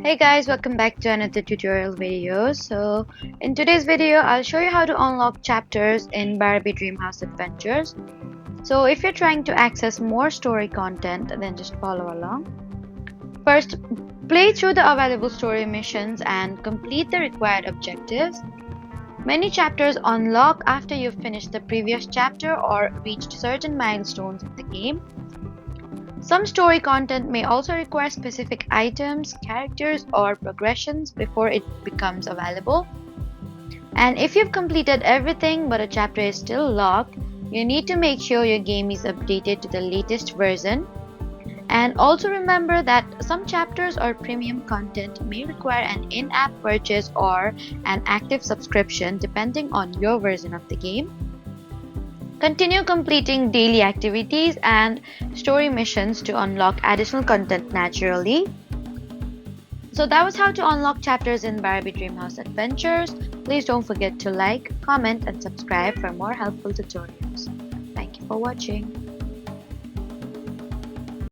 Hey guys, welcome back to another tutorial video. So in today's video, I'll show you how to unlock chapters in Barbie Dreamhouse Adventures. So if you're trying to access more story content, then just follow along. First, play through the available story missions and complete the required objectives. Many chapters unlock after you've finished the previous chapter or reached certain milestones in the game. Some story content may also require specific items, characters, or progressions before it becomes available. And if you've completed everything but a chapter is still locked, you need to make sure your game is updated to the latest version. And also remember that some chapters or premium content may require an in-app purchase or an active subscription depending on your version of the game. Continue completing daily activities and story missions to unlock additional content naturally. So that was how to unlock chapters in Barbie Dreamhouse Adventures. Please don't forget to like, comment, and subscribe for more helpful tutorials. Thank you for watching.